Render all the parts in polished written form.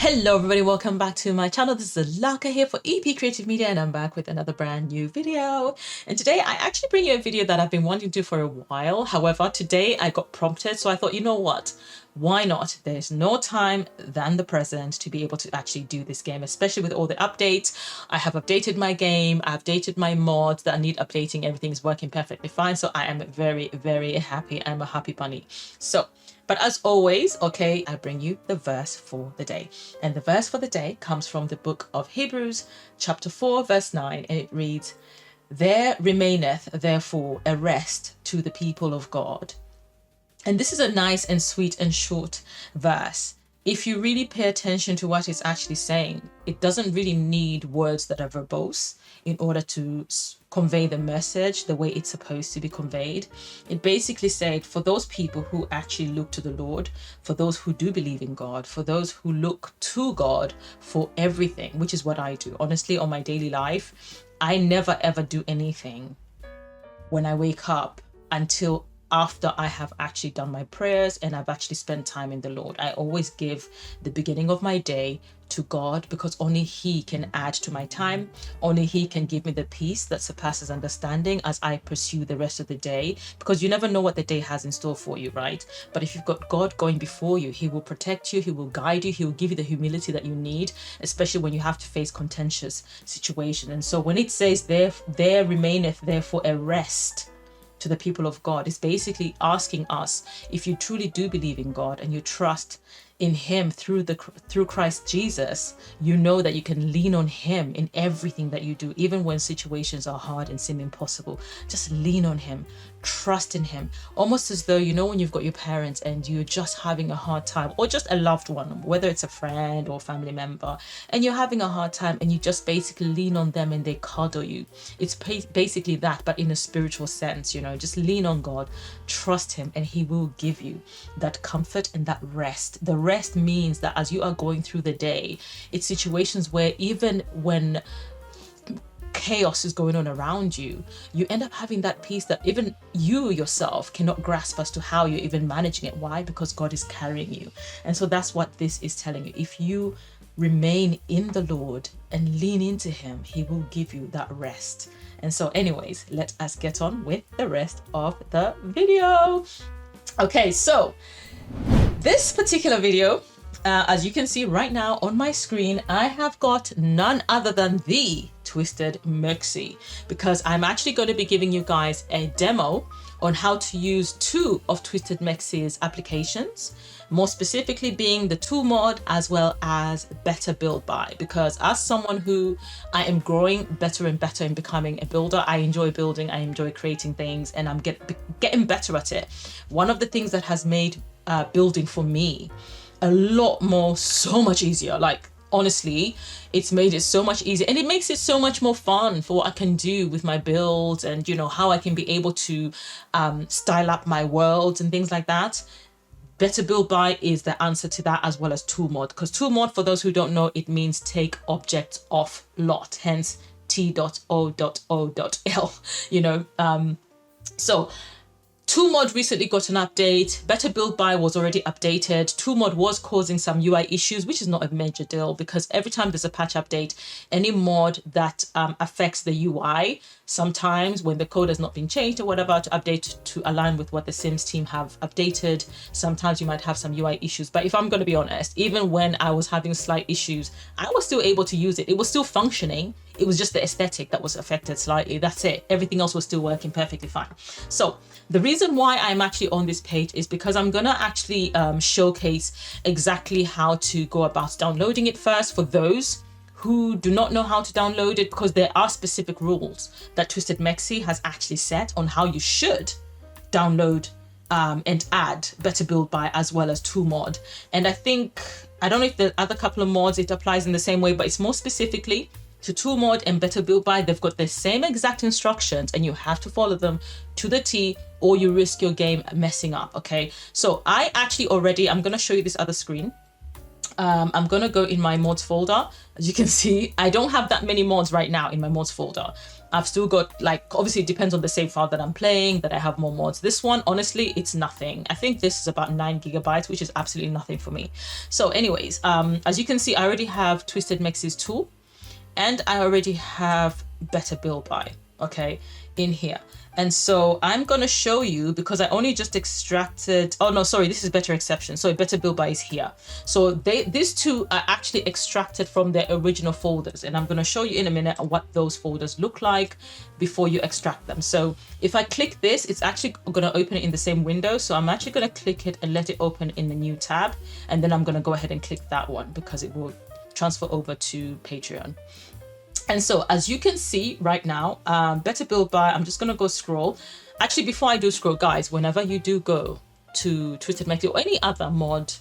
Hello everybody, welcome back to my channel. This is Alaka here for EP Creative Media, and I'm back with another brand new video. And today I actually bring you a video that I've been wanting to do for a while. However, today I got prompted, so I thought, you know what? Why not? There's no time than the present to be able to actually do this game, especially with all the updates. I have updated my game, I've updated my mods that need updating, everything's working perfectly fine. So I am very, very happy. I'm a happy bunny. But as always, okay, I bring you the verse for the day. And the verse for the day comes from the book of Hebrews, chapter 4, verse 9, and it reads, "There remaineth therefore a rest to the people of God." And this is a nice and sweet and short verse. If you really pay attention to what it's actually saying, it doesn't really need words that are verbose in order to convey the message the way it's supposed to be conveyed. It basically said, for those people who actually look to the Lord, for those who do believe in God, for those who look to God for everything, which is what I do. Honestly, on my daily life, I never ever do anything when I wake up until after I have actually done my prayers and I've actually spent time in the Lord. I always give the beginning of my day to God, because only He can add to my time. Only He can give me the peace that surpasses understanding as I pursue the rest of the day, because you never know what the day has in store for you, right? But if you've got God going before you, He will protect you, He will guide you, He will give you the humility that you need, especially when you have to face contentious situations. And so when it says there remaineth therefore a rest to the people of God, is basically asking us, if you truly do believe in God and you trust in Him through Christ Jesus, you know that you can lean on Him in everything that you do, even when situations are hard and seem impossible. Just lean on Him, trust in Him, almost as though, you know, when you've got your parents and you're just having a hard time, or just a loved one, whether it's a friend or family member, and you're having a hard time and you just basically lean on them and they cuddle you. It's basically that, but in a spiritual sense, you know, just lean on God, trust Him, and He will give you that comfort and that rest. The rest means that as you are going through the day, it's situations where even when chaos is going on around you, you end up having that peace that even you yourself cannot grasp as to how you're even managing it. Why? Because God is carrying you. And so that's what this is telling you. If you remain in the Lord and lean into Him, He will give you that rest. And so anyways, let us get on with the rest of the video. Okay, so this particular video, as you can see right now on my screen, I have got none other than the TwistedMexi, because I'm actually going to be giving you guys a demo on how to use two of TwistedMexi's applications, more specifically being the T.O.O.L mod as well as Better Build By, because as someone who I am growing better and better in becoming a builder, I enjoy building, I enjoy creating things, and I'm getting better at it. One of the things that has made building for me a lot more, so much easier, like honestly, it's made it so much easier, and it makes it so much more fun for what I can do with my builds, and you know, how I can be able to style up my worlds and things like that. Better Build By is the answer to that, as well as T.O.O.L mod, because T.O.O.L mod, for those who don't know, it means take objects off lot, hence T.O.O.L, you know. So T.O.O.L mod recently got an update. Better Build By was already updated. T.O.O.L mod was causing some UI issues, which is not a major deal, because every time there's a patch update, any mod that affects the UI, sometimes when the code has not been changed or whatever, to update to align with what the Sims team have updated, sometimes you might have some UI issues. But if I'm going to be honest, even when I was having slight issues, I was still able to use it. It was still functioning. It was just the aesthetic that was affected slightly. That's it. Everything else was still working perfectly fine. So the reason why I'm actually on this page is because I'm going to actually showcase exactly how to go about downloading it first, for those who do not know how to download it, because there are specific rules that TwistedMexi has actually set on how you should download and add Better Build By as well as T.O.O.L mod. And I don't know if the other couple of mods it applies in the same way, but it's more specifically to T.O.O.L mod and Better Build By. They've got the same exact instructions and you have to follow them to the T, or you risk your game messing up. Okay, so I'm going to show you this other screen. I'm going to go in my mods folder. As you can see, I don't have that many mods right now in my mods folder. I've still got, like, obviously it depends on the save file that I'm playing, that I have more mods. This one, honestly, it's nothing. I think this is about 9 gigabytes, which is absolutely nothing for me. So anyways, as you can see, I already have TwistedMexi's tool, and I already have Better Build By, okay, in here. And so I'm going to show you, because I only just extracted, oh no, sorry, this is Better Exception. So Better Build By is here. So these two are actually extracted from their original folders. And I'm going to show you in a minute what those folders look like before you extract them. So if I click this, it's actually going to open it in the same window. So I'm actually going to click it and let it open in the new tab. And then I'm going to go ahead and click that one because it will transfer over to Patreon. And so as you can see right now, Better Build By, I'm just going to go scroll. Actually, before I do scroll, guys, whenever you do go to TwistedMexi or any other mod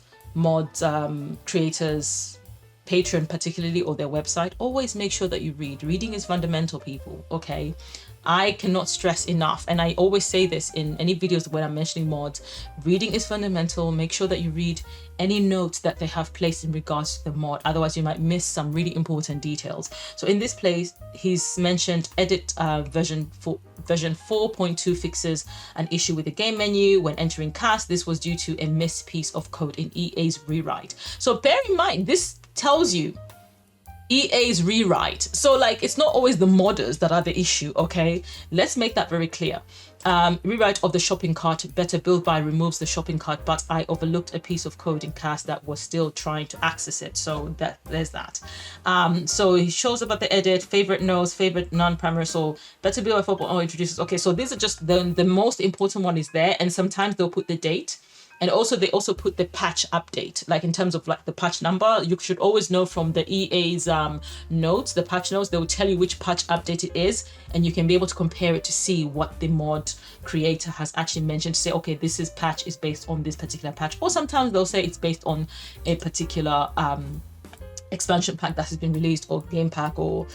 creators, Patreon particularly, or their website, always make sure that you read. Reading is fundamental, people, okay? I cannot stress enough, and I always say this in any videos when I'm mentioning mods, reading is fundamental. Make sure that you read any notes that they have placed in regards to the mod, otherwise you might miss some really important details. So in this place, he's mentioned edit version 4.2 fixes an issue with the game menu when entering cast. This was due to a missed piece of code in EA's rewrite. So bear in mind, this tells you EA's rewrite. So like, it's not always the modders that are the issue, okay? Let's make that very clear. Rewrite of the shopping cart. Better Build By removes the shopping cart, but I overlooked a piece of code in cast that was still trying to access it. So there's that. So he shows about the edit, favorite nodes, favorite non-primary. So Better Build By 4.0 introduces. Okay, so these are just the most important one is there, and sometimes they'll put the date. And also, they also put the patch update, like in terms of like the patch number. You should always know from the EA's notes, the patch notes, they will tell you which patch update it is, and you can be able to compare it to see what the mod creator has actually mentioned to say, okay, this is patch is based on this particular patch. Or sometimes they'll say it's based on a particular expansion pack that has been released, or game pack, or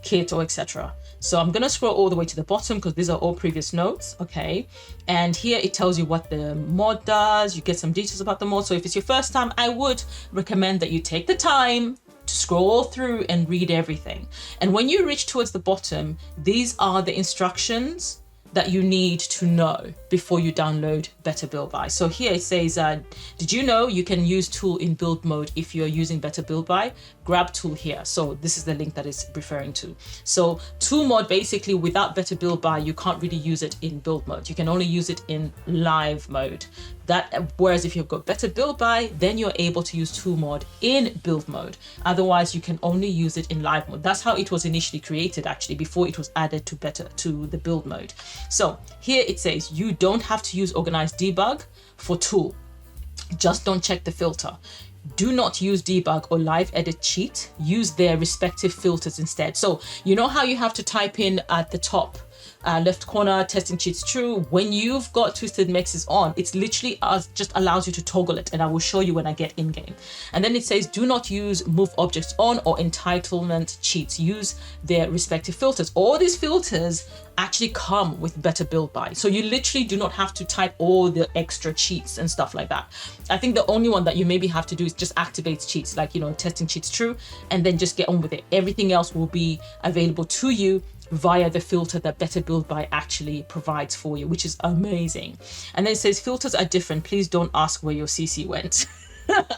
kit, or etc. So I'm gonna scroll all the way to the bottom because these are all previous notes, okay? And here it tells you what the mod does. You get some details about the mod. So if it's your first time, I would recommend that you take the time to scroll through and read everything. And when you reach towards the bottom, these are the instructions that you need to know before you download Better Build By. So here it says, did you know you can use tool in build mode if you're using Better Build By? Grab tool here. So this is the link that it's referring to. So tool mod, basically without Better Build By, you can't really use it in build mode. You can only use it in live mode. Whereas if you've got Better Build By, then you're able to use tool mod in build mode. Otherwise, you can only use it in live mode. That's how it was initially created, actually, before it was added to the build mode. So here it says you don't have to use organize debug for tool. Just don't check the filter. Do not use debug or live edit cheat. Use their respective filters instead. So you know how you have to type in at the top left corner, testing cheats true. When you've got TwistedMexi on, it's literally just allows you to toggle it, and I will show you when I get in game. And then it says do not use move objects on or entitlement cheats. Use their respective filters. All these filters actually come with Better Build By. So you literally do not have to type all the extra cheats and stuff like that. I think the only one that you maybe have to do is just activate cheats, like, you know, testing cheats true, and then just get on with it. Everything else will be available to you via the filter that Better Build By actually provides for you, which is amazing. And then it says filters are different. Please don't ask where your CC went.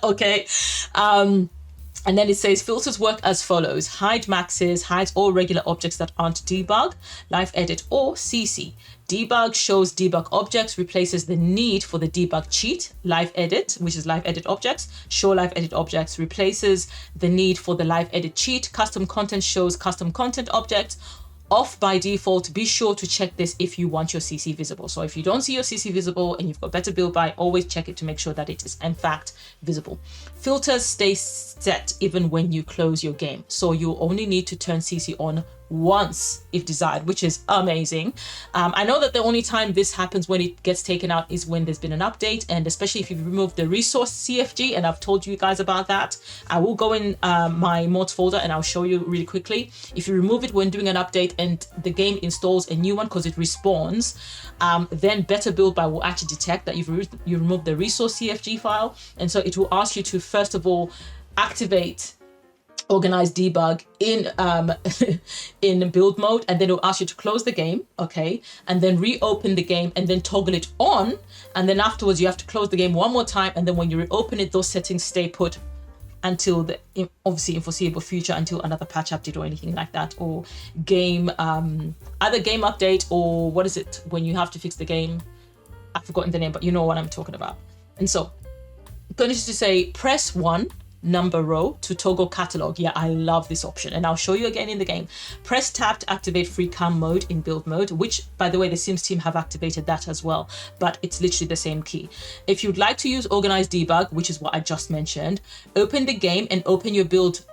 Okay. And then it says filters work as follows: hide maxes, hides all regular objects that aren't debug, live edit, or CC. Debug shows debug objects, replaces the need for the debug cheat. Live edit, which is live edit objects, show live edit objects, replaces the need for the live edit cheat. Custom content shows custom content objects. Off by default. Be sure to check this if you want your CC visible. So if you don't see your CC visible and you've got Better Build By, always check it to make sure that it is in fact visible. Filters stay set even when you close your game. So you only need to turn CC on once if desired, which is amazing. I know that the only time this happens when it gets taken out is when there's been an update, and especially if you've removed the resource CFG, and I've told you guys about that. I will go in my mods folder and I'll show you really quickly. If you remove it when doing an update and the game installs a new one because it respawns, then Better Build By will actually detect that you removed the resource CFG file, and so it will ask you to first of all activate organize debug in in build mode, and then it'll ask you to close the game, okay, and then reopen the game and then toggle it on, and then afterwards you have to close the game one more time, and then when you reopen it, those settings stay put until the obviously in foreseeable future, until another patch update or anything like that, or game either game update, or what is it when you have to fix the game, I've forgotten the name, but you know what I'm talking about. And so I'm going to say press 1 number row to toggle catalog. Yeah, I love this option, and I'll show you again in the game. Press tab to activate free cam mode in build mode, which by the way the Sims team have activated that as well, but it's literally the same key. If you'd like to use organize debug, which is what I just mentioned, open the game and open your build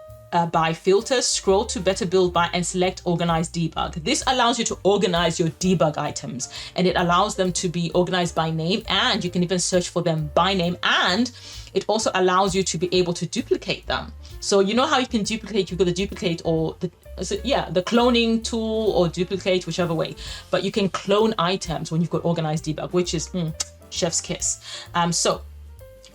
by filters, scroll to better build by and select organize debug. This allows you to organize your debug items, and it allows them to be organized by name, and you can even search for them by name, and it also allows you to be able to duplicate them. So you know how you can duplicate, you've got the duplicate or the cloning tool or duplicate, whichever way, but you can clone items when you've got organized debug, which is chef's kiss. So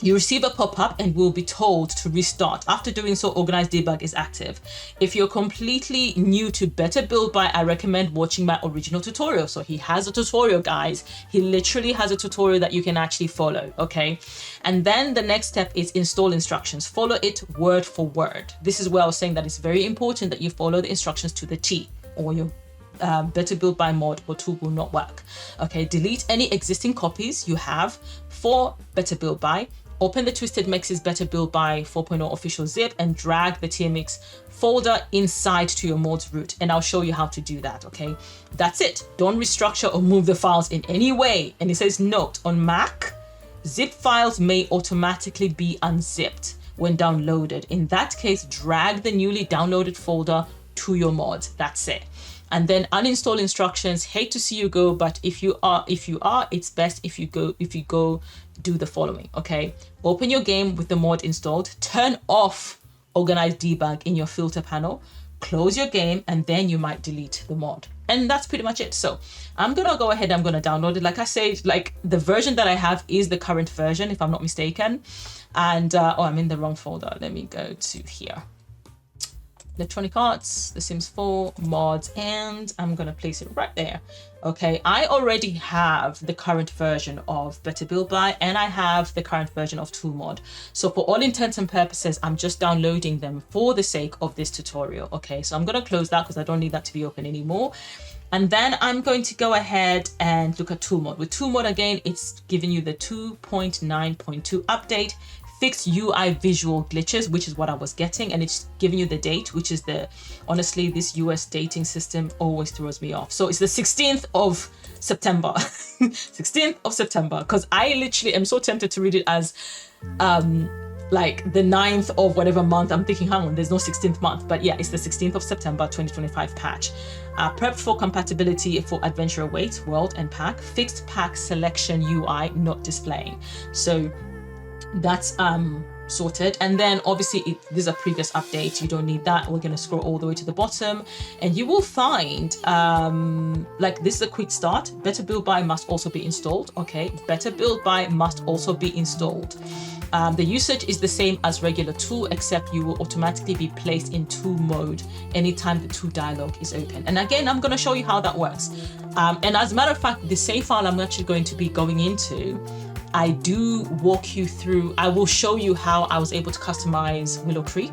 you receive a pop-up and will be told to restart. After doing so, Organize Debug is active. If you're completely new to Better Build By, I recommend watching my original tutorial. So he has a tutorial, guys. He literally has a tutorial that you can actually follow, okay? And then the next step is install instructions. Follow it word for word. This is where I was saying that it's very important that you follow the instructions to the T, or your Better Build By mod or tool will not work. Okay, delete any existing copies you have for Better Build By. Open the TwistedMexi's Better Build By 4.0 official zip and drag the TMX folder inside to your mod's root. And I'll show you how to do that, okay? That's it. Don't restructure or move the files in any way. And it says, note, on Mac, zip files may automatically be unzipped when downloaded. In that case, drag the newly downloaded folder to your mod. That's it. And then uninstall instructions. Hate to see you go, but if you are, it's best if you go do the following, okay? Open your game with the mod installed, turn off Organize Debug in your filter panel, close your game, and then you might delete the mod. And that's pretty much it. So I'm gonna go ahead, I'm gonna download it. Like I said, like the version that I have is the current version, if I'm not mistaken. And, oh, I'm in the wrong folder. Let me go to here. Electronic Arts, The Sims 4, mods, and I'm gonna place it right there. Okay, I already have the current version of Better Build By, and I have the current version of Tool Mod. So for all intents and purposes, I'm just downloading them for the sake of this tutorial. Okay, so I'm gonna close that because I don't need that to be open anymore. And then I'm going to go ahead and look at Tool Mod. With Tool Mod, again, it's giving you the 2.9.2 update. Fixed UI visual glitches, which is what I was getting, and it's giving you the date, which is honestly, this US dating system always throws me off. So it's the 16th of September, 16th of September, because I literally am so tempted to read it as like the 9th of whatever month. I'm thinking, hang on, there's no 16th month, but yeah, it's the 16th of September 2025 patch. Prepped for compatibility for Adventure Awaits, World and Pack. Fixed pack selection UI not displaying. So that's sorted. And then obviously these are previous updates, you don't need that. We're going to scroll all the way to the bottom and you will find like this is a quick start. Better Build By must also be installed. Okay, Better Build By must also be installed. The usage is the same as regular tool, except you will automatically be placed in tool mode anytime the tool dialog is open. And again, I'm going to show you how that works. And as a matter of fact, the save file I'm actually going to be going into, I do walk you through, I will show you how I was able to customize Willow Creek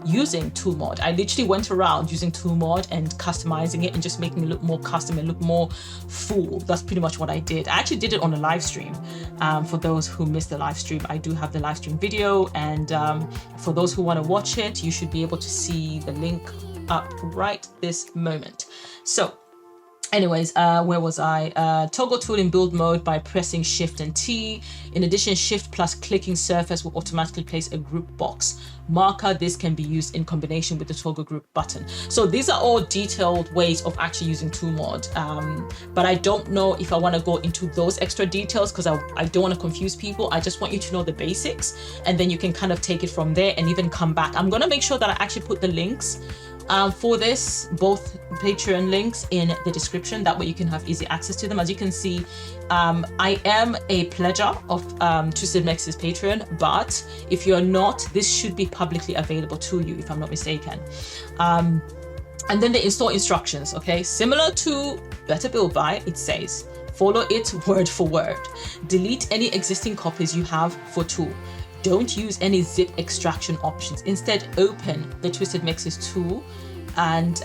using Tool Mod. I literally went around using Tool Mod and customizing it and just making it look more custom and look more full. That's pretty much what I did. I actually did it on a live stream. For those who missed the live stream, I do have the live stream video, and for those who want to watch it, you should be able to see the link up right this moment. So anyways, where was I? Toggle tool in build mode by pressing Shift and T. In addition, Shift plus clicking surface will automatically place a group box marker. This can be used in combination with the toggle group button. So these are all detailed ways of actually using Tool Mod. But I don't know if I want to go into those extra details because I don't want to confuse people. I just want you to know the basics, and then you can kind of take it from there and even come back. I'm going to make sure that I actually put the links For this, both Patreon links in the description. That way you can have easy access to them. As you can see, I am a pledger of TwistedMexi's Patreon, but if you're not, this should be publicly available to you, if I'm not mistaken. And then the install instructions, okay? Similar to Better Build By, it says, follow it word for word. Delete any existing copies you have for tool. Don't use any zip extraction options. Instead, open the TwistedMexi's tool and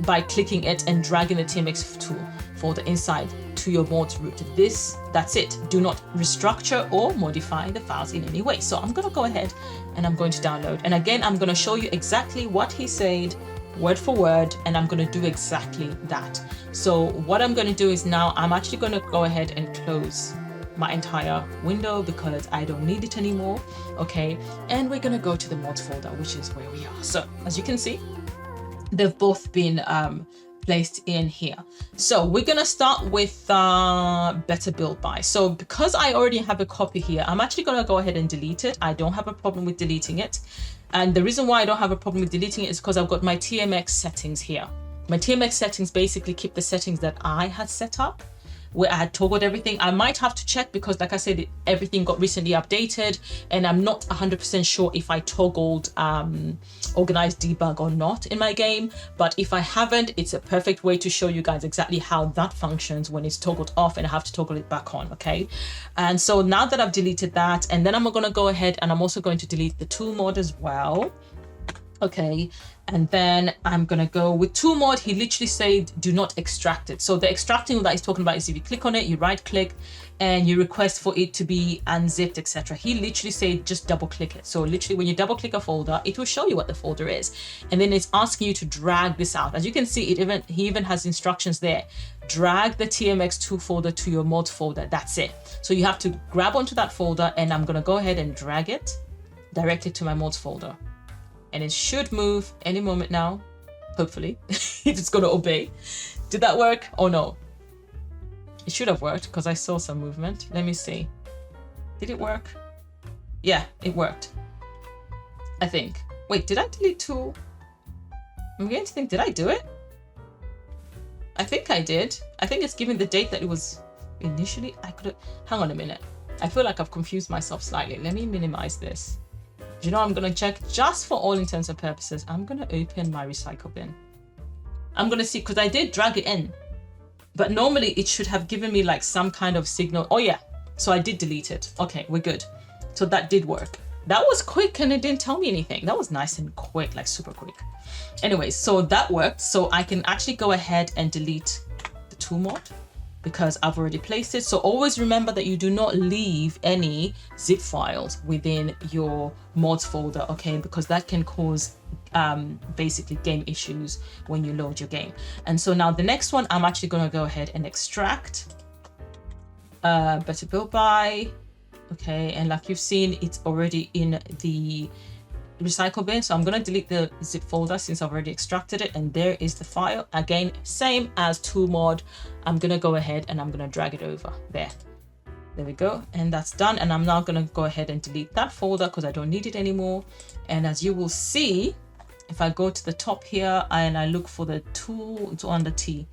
by clicking it and dragging the TMX tool folder inside to your mods root. That's it. Do not restructure or modify the files in any way. So I'm gonna go ahead and I'm going to download. And again, I'm gonna show you exactly what he said, word for word, and I'm going to do exactly that. So what I'm going to do is now I'm actually going to go ahead and close my entire window because I don't need it anymore. Okay, and we're going to go to the mods folder, which is where we are. So as you can see, they've both been placed in here. So we're going to start with Better Build By. So because I already have a copy here, I'm actually going to go ahead and delete it. I don't have a problem with deleting it. And the reason why I don't have a problem with deleting it is because I've got my TMX settings here. My TMX settings basically keep the settings that I had set up, where I had toggled everything. I might have to check because, like I said, everything got recently updated and I'm not 100% sure if I toggled organize debug or not in my game. But if I haven't, it's a perfect way to show you guys exactly how that functions when it's toggled off and I have to toggle it back on, okay? And so now that I've deleted that, and then I'm gonna go ahead and I'm also going to delete the tool mod as well. Okay, and then I'm gonna go with tool mod. He literally said do not extract it. So the extracting that he's talking about is if you click on it, you right click and you request for it to be unzipped, etc. He literally said just double click it. So literally when you double click a folder, it will show you what the folder is, and then it's asking you to drag this out. As you can see, he even has instructions there. Drag the TMX2 folder to your mods folder. That's it. So you have to grab onto that folder, and I'm gonna go ahead and drag it directly to my mods folder. And it should move any moment now, hopefully, if it's gonna obey. Did that work? Oh no. It should have worked because I saw some movement. Let me see. Did it work? Yeah, it worked. I think. Wait, did I delete tool? I'm beginning to think, did I do it? I think I did. I think it's giving the date that it was initially. I could have, hang on a minute. I feel like I've confused myself slightly. Let me minimize this. You know, I'm gonna check just for all intents and purposes. I'm gonna open my recycle bin. I'm gonna see, because I did drag it in, but normally it should have given me like some kind of signal. Oh yeah, so I did delete it. Okay, we're good. So that did work. That was quick and it didn't tell me anything. That was nice and quick, like super quick. Anyways, so that worked. So I can actually go ahead and delete the tool mod because I've already placed it. So always remember that you do not leave any zip files within your mods folder, okay? Because that can cause basically game issues when you load your game. And so now the next one, I'm actually gonna go ahead and extract Better Build By, okay? And like you've seen, it's already in the recycle bin. So I'm going to delete the zip folder since I've already extracted it, and there is the file. Again, same as tool mod. I'm going to go ahead and I'm going to drag it over there. There we go, and that's done. And I'm now going to go ahead and delete that folder because I don't need it anymore. And as you will see, if I go to the top here and I look for the tool, it's on the T.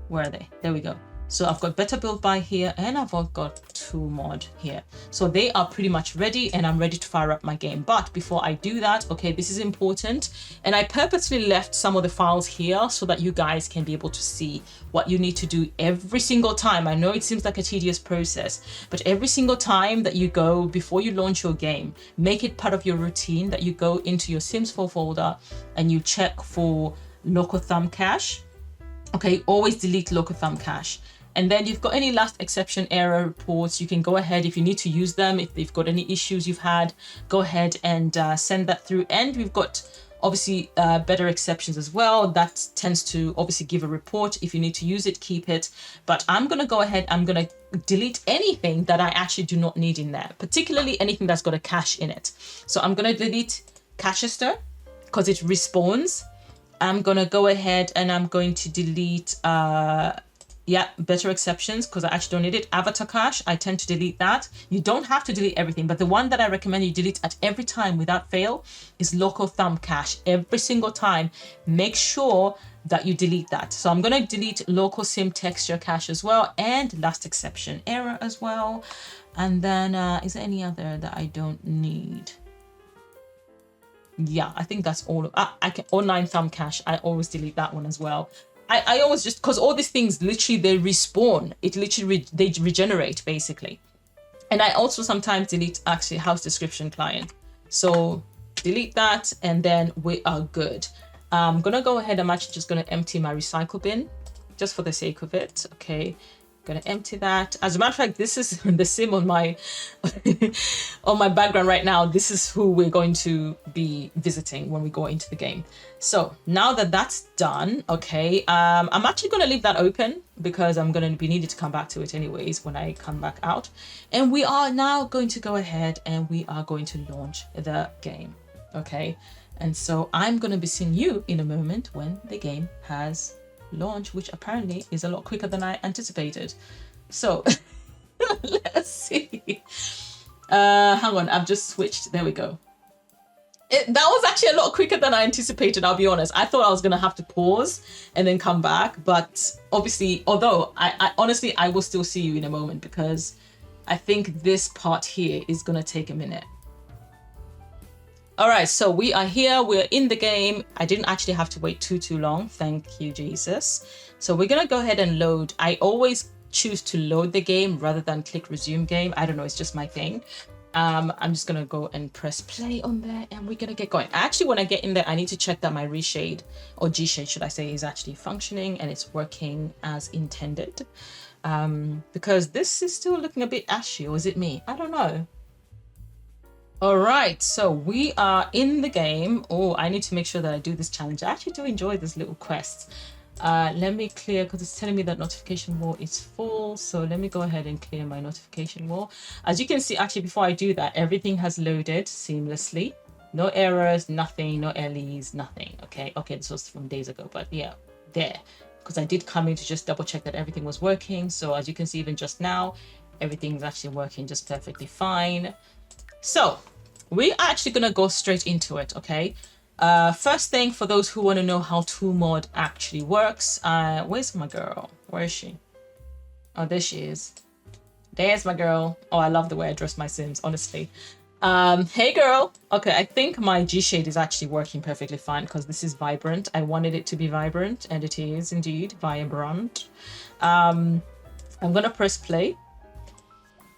Where are they? There we go. So I've got Better Build By here and I've got tool mod here. So they are pretty much ready and I'm ready to fire up my game. But before I do that, okay, this is important. And I purposely left some of the files here so that you guys can be able to see what you need to do every single time. I know it seems like a tedious process, but every single time that you go before you launch your game, make it part of your routine that you go into your Sims 4 folder and you check for local thumb cache. Okay, always delete local thumb cache. And then you've got any last exception error reports, you can go ahead if you need to use them. If they've got any issues you've had, go ahead and send that through. And we've got obviously better exceptions as well. That tends to obviously give a report. If you need to use it, keep it. But I'm going to go ahead, I'm going to delete anything that I actually do not need in there, particularly anything that's got a cache in it. So I'm going to delete Cachester because it respawns. I'm going to go ahead and I'm going to delete Yeah, better exceptions, because I actually don't need it. Avatar cache, I tend to delete that. You don't have to delete everything, but the one that I recommend you delete at every time without fail is local thumb cache. Every single time, make sure that you delete that. So I'm going to delete local sim texture cache as well, and last exception error as well. And then is there any other that I don't need? Yeah, I think that's all. I can online thumb cache. I always delete that one as well. I always just, because all these things literally they respawn. It literally they regenerate basically. And I also sometimes delete actually house description client. So delete that, and then we are good. I'm gonna go ahead. I'm actually just gonna empty my recycle bin just for the sake of it. Okay. Gonna empty that. As a matter of fact, this is the sim on my on my background right now. This is who we're going to be visiting when we go into the game. So now that that's done, okay, I'm actually gonna leave that open because I'm gonna be needed to come back to it anyways when I come back out. And we are now going to go ahead and we are going to launch the game. Okay, and so I'm gonna be seeing you in a moment when the game has launch, which apparently is a lot quicker than I anticipated. So let's see. Hang on, I've just switched. There we go. That was actually a lot quicker than I anticipated, I'll be honest. I thought I was gonna have to pause and then come back, but obviously, although I honestly I will still see you in a moment because I think this part here is gonna take a minute. All right, so we are here, we're in the game. I didn't actually have to wait too long. Thank you, Jesus. So we're gonna go ahead and load. I always choose to load the game rather than click resume game. I don't know, it's just my thing. I'm just gonna go and press play on there and we're gonna get going. Actually, when I get in there, I need to check that my reshade, or G-shade should I say, is actually functioning and it's working as intended. Because this is still looking a bit ashy, or is it me? I don't know. All right, so we are in the game. Oh, I need to make sure that I do this challenge. I actually do enjoy this little quest. Let me clear, because it's telling me that notification wall is full. So let me go ahead and clear my notification wall. As you can see, actually, before I do that, everything has loaded seamlessly. No errors, nothing, no LEs, nothing. Okay, this was from days ago, but yeah, there. Because I did come in to just double check that everything was working. So as you can see, even just now, everything's actually working just perfectly fine. So we're actually gonna go straight into it, okay? First thing, for those who want to know how T.O.O.L actually works, where's my girl? Where is she? Oh, there she is. There's my girl. Oh, I love the way I dress my Sims, honestly. Hey girl. Okay, I think my G-shade is actually working perfectly fine because this is vibrant. I wanted it to be vibrant, and it is indeed vibrant. I'm gonna press play.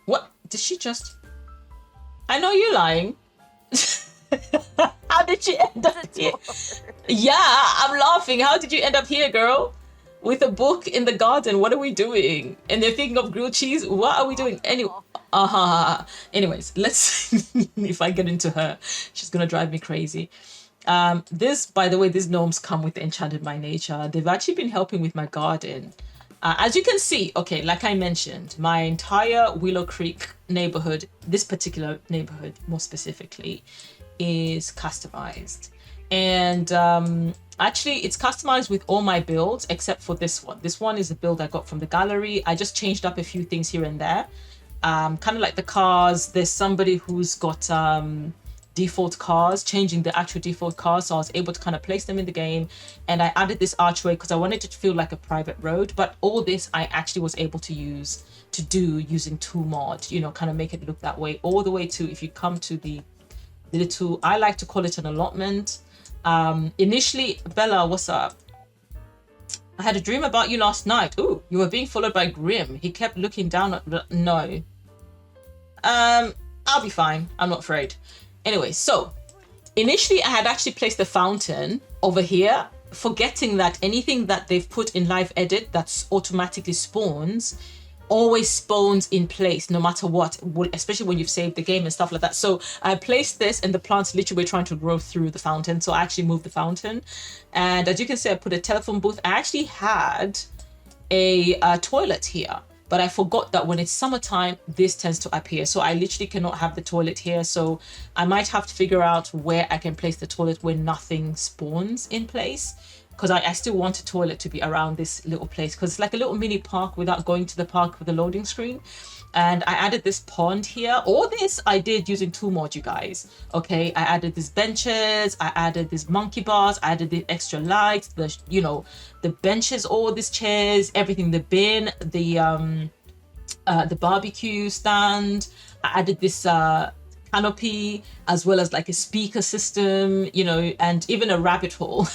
What? Did she just... I know you're lying. How did you end up here? Yeah, I'm laughing. How did you end up here, girl? With a book in the garden. What are we doing? And they're thinking of grilled cheese. What are we doing? Anyway, anyways, let's if I get into her, she's gonna drive me crazy. This, by the way, these gnomes come with Enchanted by Nature. They've actually been helping with my garden. As you can see, okay, like I mentioned, my entire Willow Creek neighborhood, this particular neighborhood more specifically, is customized. And actually, it's customized with all my builds except for this one. This one is a build I got from the gallery. I just changed up a few things here and there. Kind of like the cars. There's somebody who's got default cars, changing the actual default cars, so I was able to kind of place them in the game. And I added this archway because I wanted it to feel like a private road, but all this I actually was able to do using T.O.O.L, you know, kind of make it look that way, all the way to, if you come to the little, I like to call it an allotment. Initially, Bella, what's up? I had a dream about you last night. Ooh, you were being followed by Grim. He kept looking down at... No. I'll be fine. I'm not afraid. Anyway, so initially I had actually placed the fountain over here, forgetting that anything that they've put in live edit that's automatically spawns always spawns in place no matter what, especially when you've saved the game and stuff like that. So I placed this and the plants literally were trying to grow through the fountain. So I actually moved the fountain. And as you can see, I put a telephone booth. I actually had a toilet here, but I forgot that when it's summertime, this tends to appear. So I literally cannot have the toilet here. So I might have to figure out where I can place the toilet where nothing spawns in place. because I still want a toilet to be around this little place, because it's like a little mini park without going to the park with the loading screen. And I added this pond here. All this I did using T.O.O.L mod, you guys. Okay, I added these benches, I added these monkey bars, I added the extra lights, the, you know, the benches, all these chairs, everything, the bin, the barbecue stand. I added this canopy, as well as like a speaker system, you know, and even a rabbit hole.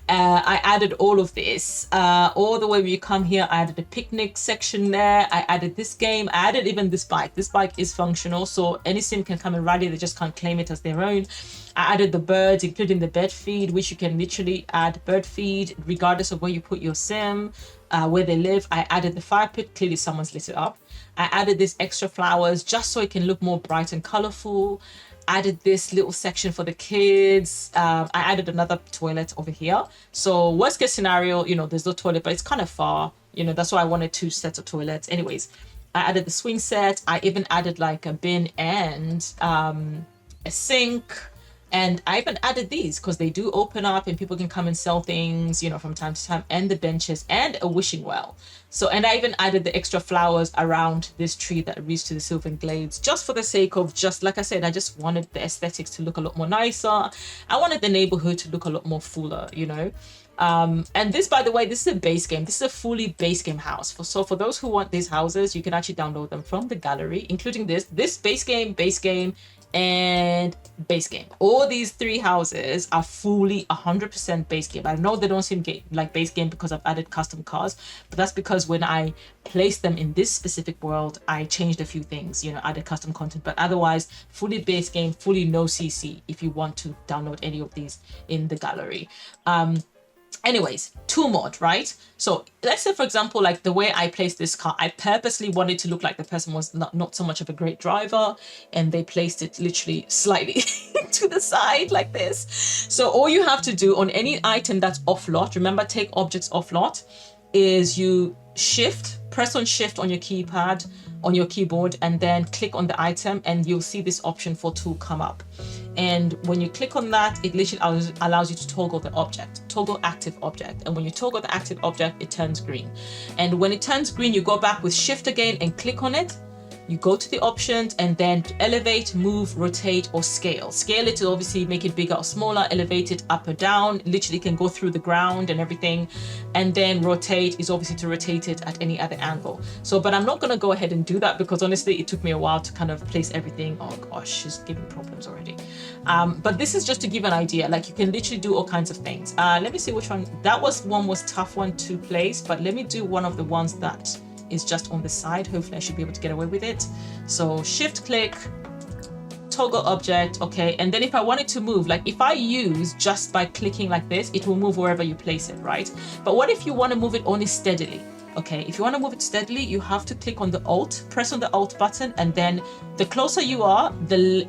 I added all of this. All the way when you come here, I added a picnic section there. I added this game. I added even this bike. This bike is functional, so any sim can come and ride it. They just can't claim it as their own. I added the birds, including the bird feed, which you can literally add bird feed regardless of where you put your sim, where they live. I added the fire pit. Clearly someone's lit it up. I added these extra flowers just so it can look more bright and colorful. Added this little section for the kids. I added another toilet over here. So worst case scenario, you know, there's no toilet, but it's kind of far. You know, that's why I wanted 2 sets of toilets. Anyways, I added the swing set. I even added like a bin and a sink. And I even added these because they do open up and people can come and sell things, you know, from time to time, and the benches and a wishing well. So, and I even added the extra flowers around this tree that leads to the Sylvan Glades, just for the sake of, just like I said, I just wanted the aesthetics to look a lot more nicer. I wanted the neighborhood to look a lot more fuller, you know. And this, by the way, this is a base game. This is a fully base game house. So for those who want these houses, you can actually download them from the gallery, including this base game, and base game. All these 3 houses are fully 100% base game. I know they don't seem like base game because I've added custom cars, but that's because when I placed them in this specific world, I changed a few things, you know, added custom content, but otherwise fully base game, fully no CC if you want to download any of these in the gallery. Anyways, T.O.O.L mod, right? So let's say, for example, like the way I placed this car, I purposely wanted to look like the person was not so much of a great driver, and they placed it literally slightly to the side like this. So all you have to do on any item that's off lot, remember, take objects off lot, is you press on shift on your keypad, on your keyboard, and then click on the item, and you'll see this option for tool come up. And when you click on that, it literally allows you to toggle the object, toggle active object. And when you toggle the active object, it turns green. And when it turns green, you go back with shift again and click on it. You go to the options and then elevate, move, rotate, or scale. Scale it to obviously make it bigger or smaller, elevate it up or down, literally can go through the ground and everything. And then rotate is obviously to rotate it at any other angle. So, but I'm not gonna go ahead and do that because honestly, it took me a while to kind of place everything. Oh gosh, she's giving problems already. But this is just to give an idea, like you can literally do all kinds of things. Let me see which one, that was tough one to place, but let me do one of the ones that is just on the side. Hopefully I should be able to get away with it. So shift click, toggle object, okay. And then if I wanted to move, like if I use just by clicking like this, it will move wherever you place it, right? But what if you want to move it only steadily? Okay, if you want to move it steadily, you have to click on the Alt, press on the Alt button, and then the closer you are, the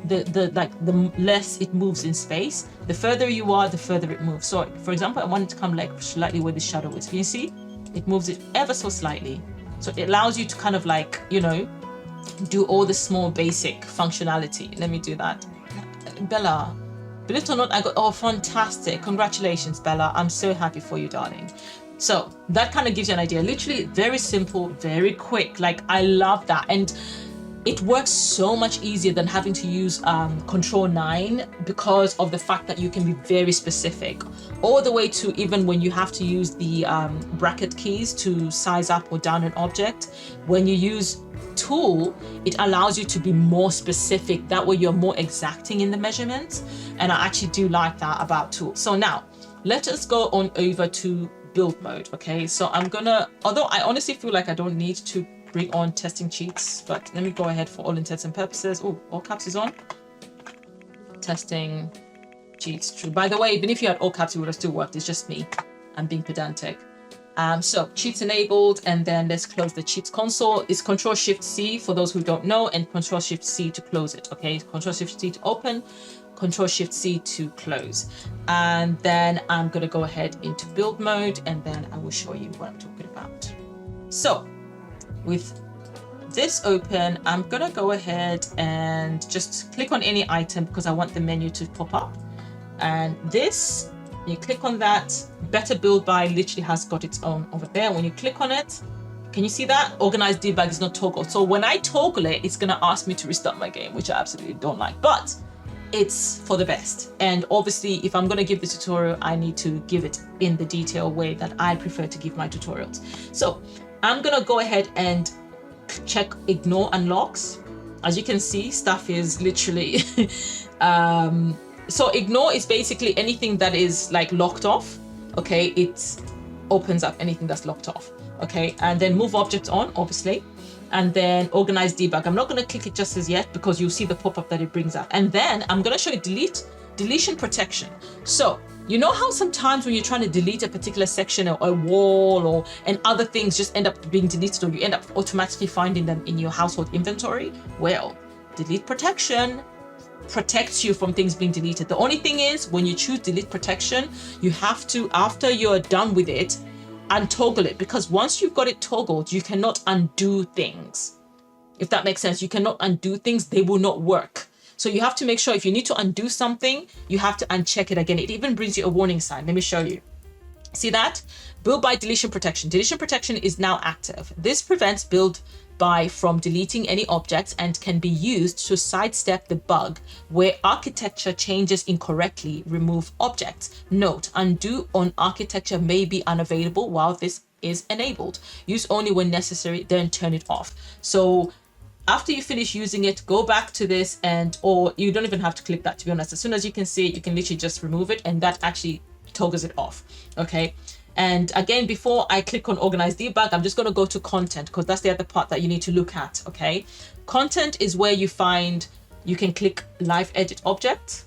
less it moves in space. The further you are, the further it moves. So for example, I want it to come like slightly where the shadow is. Can you see? It moves it ever so slightly. So it allows you to kind of like, you know, do all the small basic functionality. Let me do that. Bella, believe it or not, I got, oh, fantastic. Congratulations, Bella. I'm so happy for you, darling. So that kind of gives you an idea. Literally very simple, very quick. Like I love that. And it works so much easier than having to use Control 9 because of the fact that you can be very specific, all the way to even when you have to use the bracket keys to size up or down an object. When you use T.O.O.L, it allows you to be more specific. That way you're more exacting in the measurements. And I actually do like that about T.O.O.L. So now let us go on over to build mode. Okay, so I'm gonna, although I honestly feel like I don't need to bring on testing cheats, but let me go ahead for all intents and purposes. Oh, all caps is on. Testing cheats true. By the way, even if you had all caps, it would have still worked. It's just me. I'm being pedantic. So cheats enabled, and then let's close the cheats console. It's Control Shift C for those who don't know, and Control Shift C to close it. Okay, Control Shift C to open, Control Shift C to close. And then I'm gonna go ahead into build mode, and then I will show you what I'm talking about. So with this open, I'm gonna go ahead and just click on any item because I want the menu to pop up. And this You click on that. Better Build By literally has got its own over there. When you click on it, can you see that? Organize debug is not toggled. So when I toggle it, it's going to ask me to restart my game, which I absolutely don't like. But it's for the best. And obviously, if I'm going to give the tutorial, I need to give it in the detailed way that I prefer to give my tutorials. So I'm going to go ahead and check ignore unlocks. As you can see, stuff is literally so ignore is basically anything that is like locked off. Okay, it opens up anything that's locked off. Okay, and then move objects on, obviously, and then organize debug. I'm not going to click it just as yet because you'll see the pop-up that it brings up. And then I'm going to show you deletion protection. So you know how sometimes when you're trying to delete a particular section or a wall and other things just end up being deleted, or you end up automatically finding them in your household inventory? Well, delete protection protects you from things being deleted. The only thing is, when you choose delete protection, you have to, after you're done with it, untoggle it, because once you've got it toggled, you cannot undo things. If that makes sense, you cannot undo things, they will not work. So you have to make sure if you need to undo something, you have to uncheck it again. It even brings you a warning sign. Let me show you. See that? Build by deletion protection. Deletion protection is now active. This prevents build by from deleting any objects and can be used to sidestep the bug where architecture changes incorrectly remove objects. Note, undo on architecture may be unavailable while this is enabled. Use only when necessary, then turn it off. So after you finish using it, go back to this, or you don't even have to click that, to be honest. As soon as you can see it, you can literally just remove it, and that actually toggles it off. Okay. And again, before I click on organize debug, I'm just going to go to content, because that's the other part that you need to look at. Okay. Content is where you can click live edit object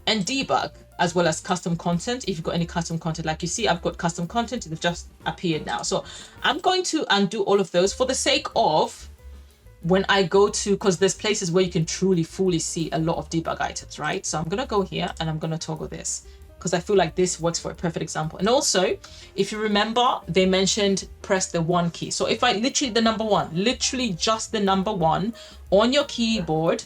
and debug, as well as custom content. If you've got any custom content, like you see, I've got custom content. They've just appeared now. So I'm going to undo all of those for the sake of when I go to, because there's places where you can truly fully see a lot of debug items, right? So I'm going to go here and I'm going to toggle this, because I feel like this works for a perfect example. And also, if you remember, they mentioned press the 1 key. So if I literally the number 1, literally just the number 1 on your keyboard,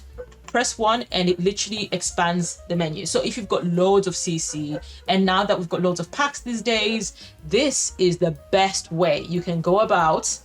press 1 and it literally expands the menu. So if you've got loads of CC, and now that we've got loads of packs these days, this is the best way you can go about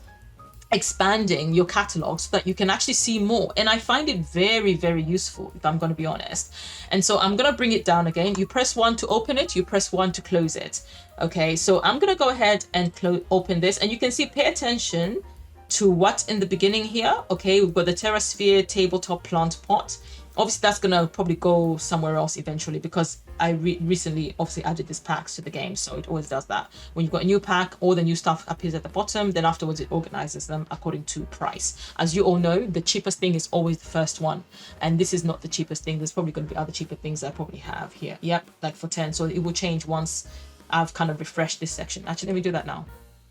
expanding your catalog so that you can actually see more. And I find it very, very useful, if I'm going to be honest. And so I'm going to bring it down again. You press 1 to open it, you press 1 to close it. Okay, so I'm going to go ahead and open this, and you can see, pay attention to what's in the beginning here. Okay, we've got the TerraSphere tabletop plant pot. Obviously that's gonna probably go somewhere else eventually, because I recently obviously added this packs to the game, so it always does that. When you've got a new pack, all the new stuff appears at the bottom, then afterwards it organizes them according to price. As you all know, the cheapest thing is always the first one, and this is not the cheapest thing. There's probably going to be other cheaper things that I probably have here. Yep, like for 10. So it will change once I've kind of refreshed this section. Actually, let me do that now.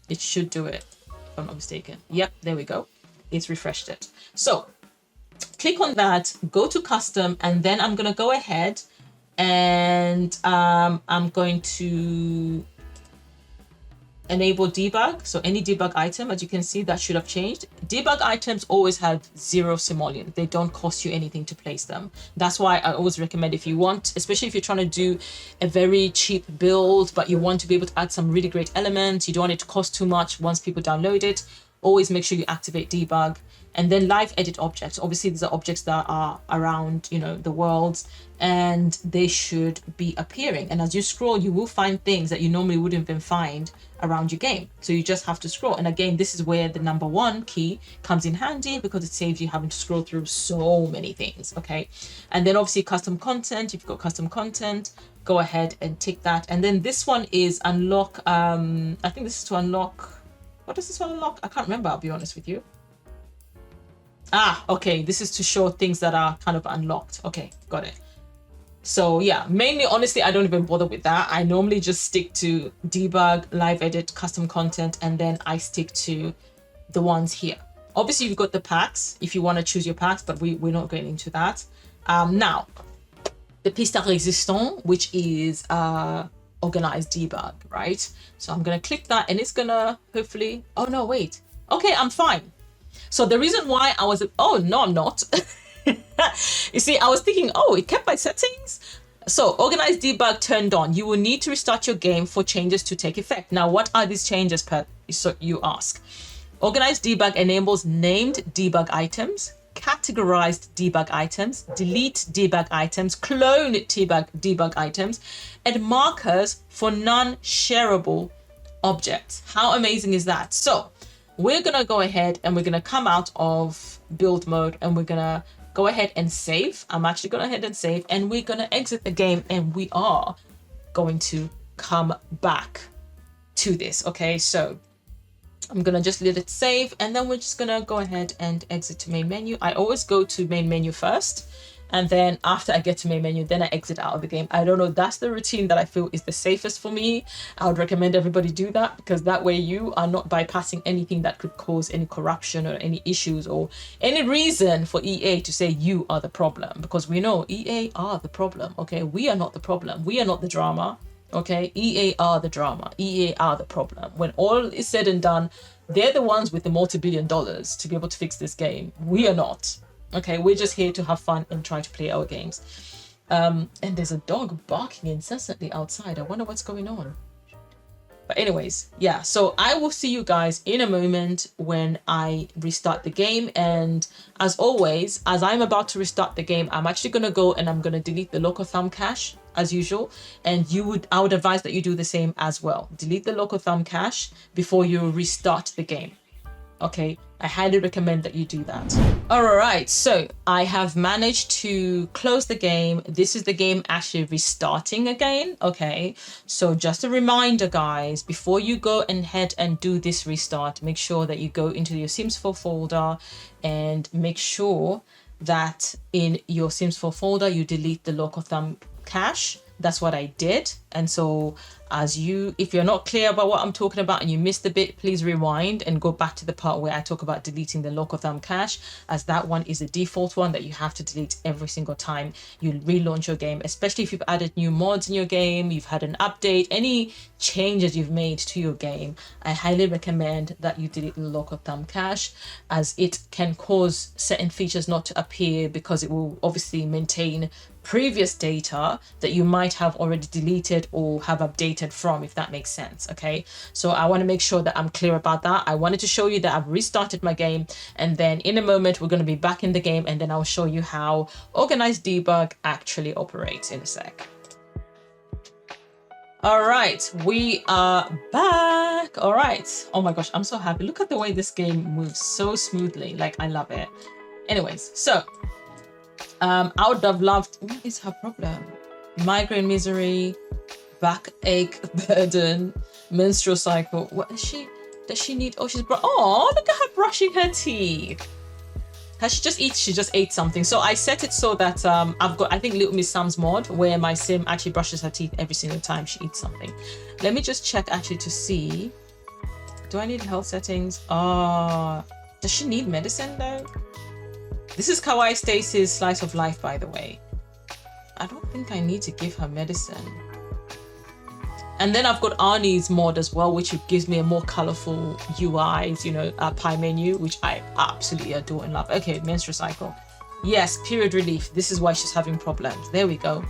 It should do it, if I'm not mistaken. Yep, there we go. It's refreshed it. So click on that, go to custom, and then I'm going to go ahead and I'm going to enable debug. So any debug item, as you can see, that should have changed. Debug items always have 0 simoleon. They don't cost you anything to place them. That's why I always recommend, if you want, especially if you're trying to do a very cheap build, but you want to be able to add some really great elements, you don't want it to cost too much once people download it, always make sure you activate debug. And then live edit objects. Obviously, these are objects that are around, you know, the world, and they should be appearing. And as you scroll, you will find things that you normally wouldn't even find around your game. So you just have to scroll. And again, this is where the number 1 key comes in handy, because it saves you having to scroll through so many things. Okay. And then obviously custom content. If you've got custom content, go ahead and tick that. And then this one is unlock. I think this is to unlock. What does this one unlock? I can't remember, I'll be honest with you. Okay, this is to show things that are kind of unlocked. Okay, got it. So yeah, mainly, honestly, I don't even bother with that. I normally just stick to debug, live edit, custom content, and then I stick to the ones here. Obviously, you've got the packs if you want to choose your packs, but we're not going into that. Now, the piste resistant, which is organize debug, right? So I'm going to click that, and it's going to hopefully, oh no, wait. Okay, I'm fine. So the reason why I was, oh no, I'm not. You see, I was thinking, oh, it kept my settings. So organize debug turned on. You will need to restart your game for changes to take effect. Now, what are these changes, so you ask? Organize debug enables named debug items, categorized debug items, delete debug items, clone debug items, and markers for non-shareable objects. How amazing is that? So we're going to go ahead and we're going to come out of build mode and we're going to go ahead and save. I'm actually going to go ahead and save, and we're going to exit the game, and we are going to come back to this. Okay, so I'm going to just let it save, and then we're just going to go ahead and exit to main menu. I always go to main menu first, and then after I get to main menu, then I exit out of the game. I don't know, that's the routine that I feel is the safest for me. I would recommend everybody do that, because that way you are not bypassing anything that could cause any corruption or any issues or any reason for EA to say you are the problem, because we know EA are the problem. Okay, we are not the problem. We are not the drama. Okay, EA are the drama. EA are the problem. When all is said and done, they're the ones with the multi-billion dollars to be able to fix this game. We are not. Okay, we're just here to have fun and try to play our games. And there's a dog barking incessantly outside. I wonder what's going on. But anyways, yeah, so I will see you guys in a moment when I restart the game. And as always, as I'm about to restart the game, I'm actually going to go and I'm going to delete the local thumb cache as usual. And I would advise that you do the same as well. Delete the local thumb cache before you restart the game. Okay, I highly recommend that you do that. All right, so I have managed to close the game. This is the game actually restarting again. Okay, so just a reminder, guys, before you go ahead and do this restart, make sure that you go into your Sims 4 folder and make sure that in your Sims 4 folder, you delete the local thumb cache. That's what I did. And so if you're not clear about what I'm talking about and you missed a bit, please rewind and go back to the part where I talk about deleting the local thumb cache, as that one is the default one that you have to delete every single time you relaunch your game, especially if you've added new mods in your game, you've had an update, any changes you've made to your game. I highly recommend that you delete the local thumb cache, as it can cause certain features not to appear, because it will obviously maintain previous data that you might have already deleted or have updated from, if that makes sense. Okay, so I want to make sure that I'm clear about that. I wanted to show you that I've restarted my game, and then in a moment we're going to be back in the game, and then I'll show you how organized debug actually operates in a sec. All right, we are back. All right, oh my gosh, I'm so happy. Look at the way this game moves so smoothly. Like, I love it. Anyways, so I would have loved, what is her problem? Migraine, misery, backache, burden, menstrual cycle. What is she? Does she need? Oh, oh, look at her brushing her teeth. Has she just eat? She just ate something. So I set it so that I've got, I think, Little Miss Sam's mod, where my sim actually brushes her teeth every single time she eats something. Let me just check actually to see. Do I need health settings? Does she need medicine though? This is Kawaii Stacy's Slice of Life, by the way. I don't think I need to give her medicine. And then I've got Arnie's mod as well, which gives me a more colorful UIs, you know, pie menu, which I absolutely adore and love. Okay, menstrual cycle. Yes, period relief. This is why she's having problems. There we go.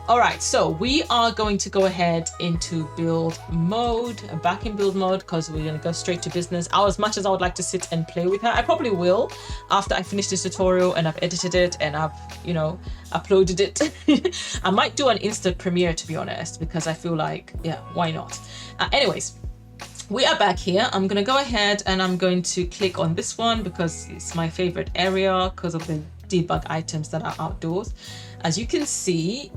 All right, so we are going to go ahead into build mode, back in build mode, because we're going to go straight to business. As much as I would like to sit and play with her, I probably will after I finish this tutorial and I've edited it and I've, you know, uploaded it. I might do an instant premiere, to be honest, because I feel like, yeah, why not? Anyways, we are back here. I'm going to go ahead and I'm going to click on this one because it's my favorite area because of the debug items that are outdoors. As you can see,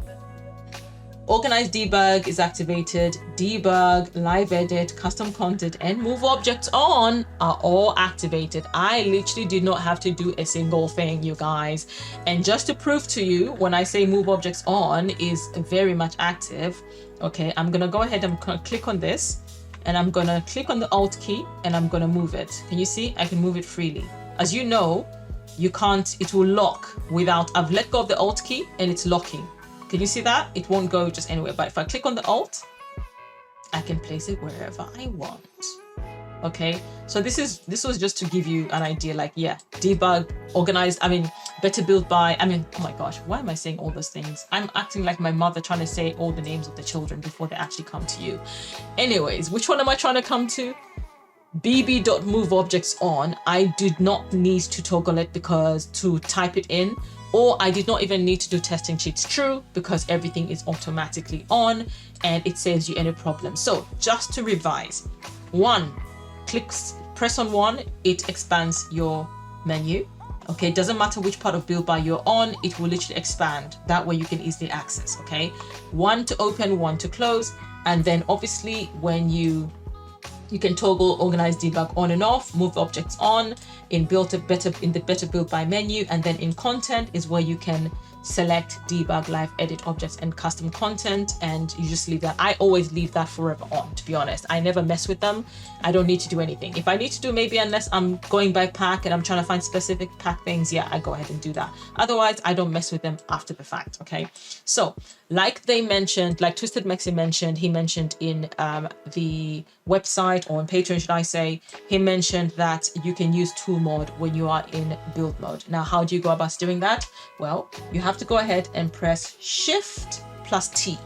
Organize debug is activated, debug, live edit, custom content, and move objects on are all activated. I literally did not have to do a single thing, you guys. And just to prove to you, when I say move objects on is very much active, okay, I'm gonna go ahead and click on this, and I'm gonna click on the Alt key, and I'm gonna move it. Can you see? I can move it freely. As you know, you can't, it will lock without, I've let go of the Alt key, and it's locking. Can you see that? It won't go just anywhere, but if I click on the Alt, I can place it wherever I want. Okay, so this was just to give you an idea, like, yeah, debug, organized, better built by, I mean, oh my gosh, why am I saying all those things? I'm acting like my mother trying to say all the names of the children before they actually come to you. Anyways, which one am I trying to come to? bb.move objects on. I did not need to toggle it because to type it in, or I did not even need to do testing sheets true because everything is automatically on and it saves you any problem. So just to revise, one, press on one, it expands your menu. Okay, it doesn't matter which part of build by you're on, it will literally expand. That way you can easily access, okay? One to open, one to close. And then obviously when you can toggle organize debug on and off, move objects on in the better build by menu, and then in content is where you can select debug live edit objects and custom content, and you just leave that. I always leave that forever on, to be honest. I never mess with them. I don't need to do anything. If I need to do, maybe unless I'm going by pack and I'm trying to find specific pack things, yeah, I go ahead and do that. Otherwise, I don't mess with them after the fact, okay? So like they mentioned, like TwistedMexi mentioned, he mentioned in the website, or on Patreon, should I say, he mentioned that you can use tool mode when you are in build mode. Now, how do you go about doing that? Well, you have to go ahead and press Shift plus T.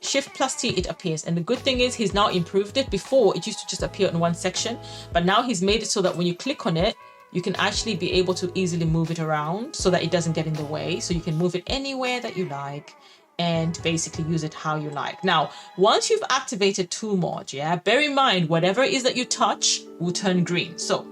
Shift plus T, it appears. And the good thing is he's now improved it. Before, it used to just appear in one section, but now he's made it so that when you click on it, you can actually be able to easily move it around so that it doesn't get in the way. So you can move it anywhere that you like and basically use it how you like. Now, once you've activated tool mode, yeah, bear in mind, whatever it is that you touch will turn green. So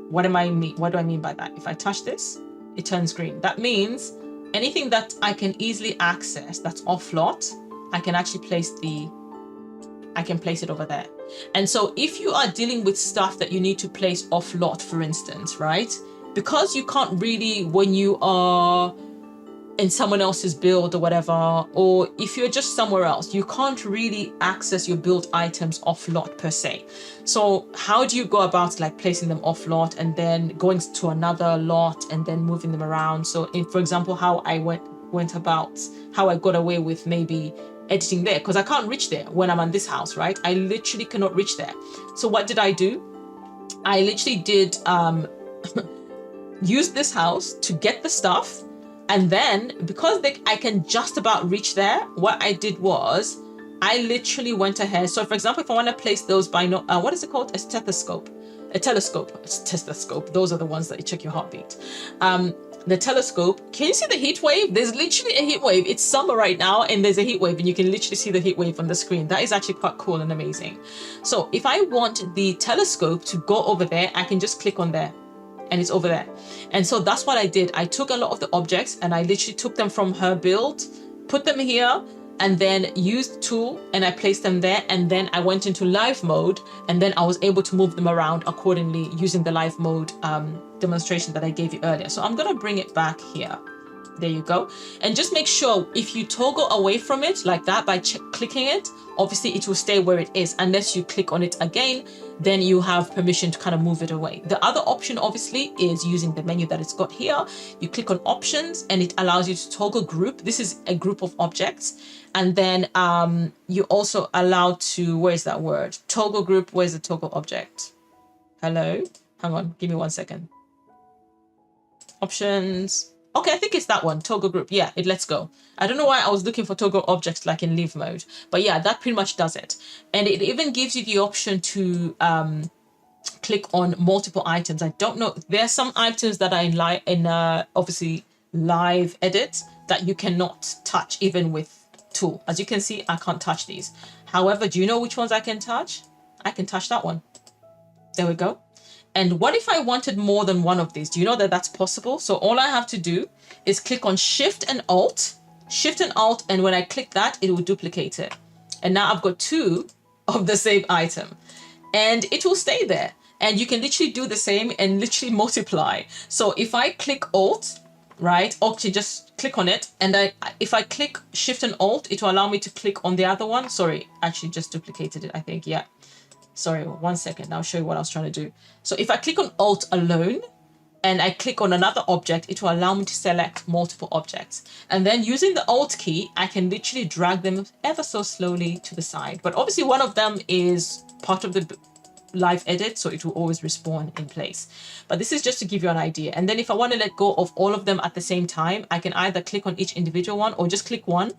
what do I mean by that? If I touch this, it turns green. That means anything that I can easily access that's off lot, I can actually place it over there. And so if you are dealing with stuff that you need to place off lot, for instance, right? Because you can't really, when you are in someone else's build or whatever, or if you're just somewhere else, you can't really access your build items off lot per se. So how do you go about like placing them off lot and then going to another lot and then moving them around? So for example, how I went about, how I got away with maybe editing there, because I can't reach there when I'm on this house, right? I literally cannot reach there. So what did I do? I literally did use this house to get the stuff. And then because I can just about reach there, what I did was I literally went ahead. So for example, if I want to place those what is it called? A stethoscope. Those are the ones that you check your heartbeat. The telescope, can you see the heat wave? There's literally a heat wave. It's summer right now and there's a heat wave and you can literally see the heat wave on the screen. That is actually quite cool and amazing. So if I want the telescope to go over there, I can just click on there and it's over there. And so that's what I did. I took a lot of the objects and I literally took them from her build, put them here, and then used tool and I placed them there. And then I went into live mode and then I was able to move them around accordingly using the live mode demonstration that I gave you earlier. So I'm gonna bring it back here. There you go. And just make sure if you toggle away from it like that by clicking it, obviously it will stay where it is. Unless you click on it again, then you have permission to kind of move it away. The other option obviously is using the menu that it's got here. You click on options and it allows you to toggle group. This is a group of objects. And then you also allowed to, where's that word? Toggle group, where's the toggle object? Hello? Hang on, give me 1 second. Options. Okay, I think it's that one, toggle group. Yeah, it lets go. I don't know why I was looking for toggle objects like in leave mode, but yeah, that pretty much does it. And it even gives you the option to click on multiple items. I don't know, there are some items that are in obviously live edit that you cannot touch even with tool. As you can see, I can't touch these. However, do you know which ones I can touch? I can touch that one. There we go. And what if I wanted more than one of these? Do you know that that's possible? So all I have to do is click on Shift and Alt, and when I click that, it will duplicate it. And now I've got 2 of the same item and it will stay there. And you can literally do the same and literally multiply. So if I click Alt, right, okay, just click on it. And if I click Shift and Alt, it will allow me to click on the other one. Sorry, actually just duplicated it, I think, yeah. Sorry, 1 second. I'll show you what I was trying to do. So if I click on Alt alone and I click on another object, it will allow me to select multiple objects. And then using the Alt key, I can literally drag them ever so slowly to the side. But obviously one of them is part of the live edit, so it will always respawn in place. But this is just to give you an idea. And then if I want to let go of all of them at the same time, I can either click on each individual one or just click one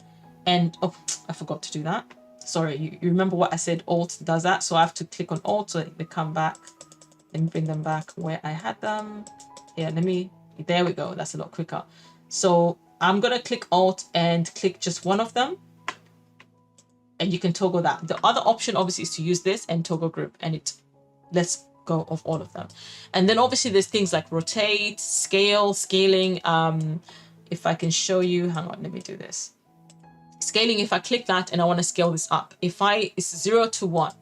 and, oh, I forgot to do that. Sorry, you remember what I said, Alt does that. So I have to click on Alt so they come back. Let me bring them back where I had them. Yeah, there we go. That's a lot quicker. So I'm going to click Alt and click just one of them. And you can toggle that. The other option obviously is to use this and toggle group, and it lets go of all of them. And then obviously there's things like rotate, scale, scaling. If I can show you, hang on, let me do this. Scaling, if I click that and I want to scale this up, it's 0 to 1.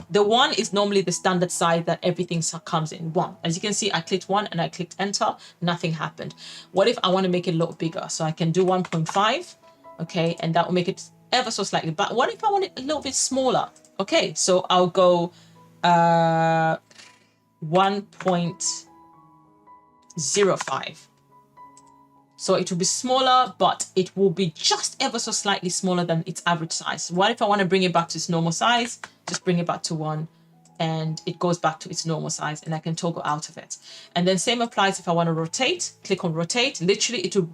The 1 is normally the standard size that everything comes in, 1. As you can see, I clicked 1 and I clicked enter, nothing happened. What if I want to make it a lot bigger? So I can do 1.5, okay, and that will make it ever so slightly. But what if I want it a little bit smaller? Okay, so I'll go 1.05. So it will be smaller, but it will be just ever so slightly smaller than its average size. What if I want to bring it back to its normal size? Just bring it back to 1 and it goes back to its normal size, and I can toggle out of it. And then same applies if I want to rotate. Click on rotate. Literally it will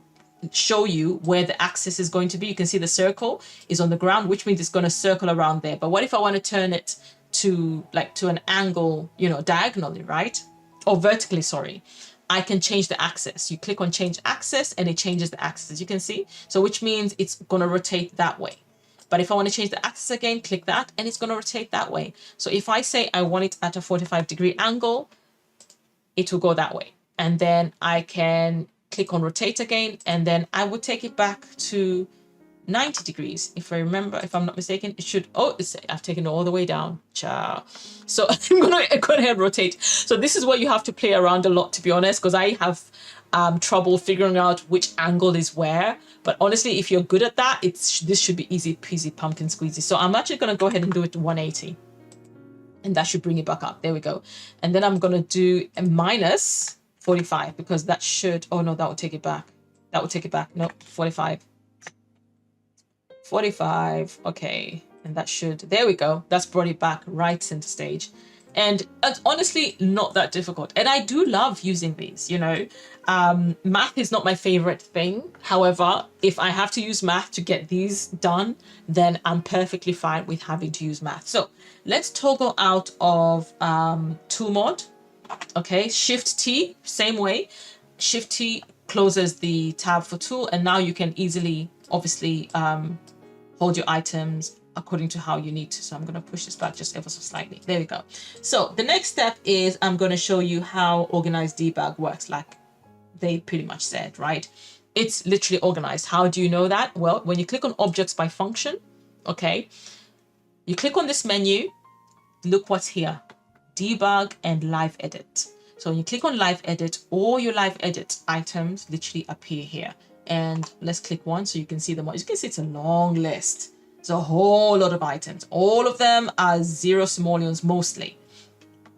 show you where the axis is going to be. You can see the circle is on the ground, which means it's going to circle around there. But what if I want to turn it to an angle, you know, diagonally, right? Or vertically, sorry. I can change the axis. You click on change axis and it changes the axis, as you can see. So which means it's going to rotate that way. But if I want to change the axis again, click that and it's going to rotate that way. So if I say I want it at a 45-degree angle, it will go that way. And then I can click on rotate again, and then I would take it back to 90 degrees. If I remember, if I'm not mistaken, it should, I've taken it all the way down. Ciao. So I'm going to go ahead and rotate. So this is what you have to play around a lot, to be honest, because I have trouble figuring out which angle is where. But honestly, if you're good at that, this should be easy peasy pumpkin squeezy. So I'm actually going to go ahead and do it to 180. And that should bring it back up. There we go. And then I'm going to do a minus 45, because that should, oh no, that will take it back. That will take it back. No, 45. 45. Okay. And that should, there we go. That's brought it back right center stage. And it's honestly not that difficult. And I do love using these, you know. Math is not my favorite thing. However, if I have to use math to get these done, then I'm perfectly fine with having to use math. So let's toggle out of tool mode. Okay, Shift T, same way. Shift T closes the tab for tool, and now you can easily, obviously, hold your items according to how you need to. So I'm going to push this back just ever so slightly. There we go. So the next step is I'm going to show you how organized debug works, like they pretty much said, right? It's literally organized. How do you know that? Well, when you click on objects by function, okay, you click on this menu, look what's here. Debug and live edit. So when you click on live edit, all your live edit items literally appear here. And let's click one so you can see them all. As you can see, it's a long list. It's a whole lot of items. All of them are 0 simoleons mostly.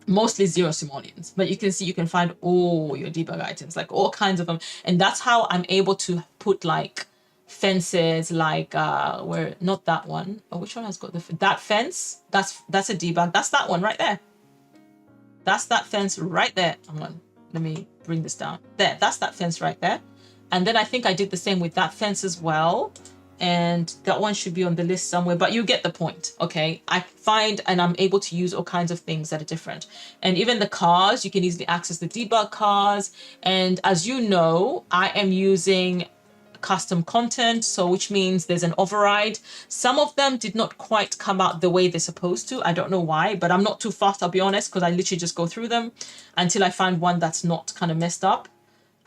Mostly 0 simoleons. But you can see you can find all your debug items, like all kinds of them. And that's how I'm able to put like fences, like where, not that one. Oh, which one has got that fence? That's a debug. That's that one right there. That's that fence right there. Hang on, let me bring this down. There, that's that fence right there. And then I think I did the same with that fence as well. And that one should be on the list somewhere, but you get the point, okay? I find and I'm able to use all kinds of things that are different. And even the cars, you can easily access the debug cars. And as you know, I am using custom content, so which means there's an override. Some of them did not quite come out the way they're supposed to. I don't know why, but I'm not too fast, I'll be honest, because I literally just go through them until I find one that's not kind of messed up,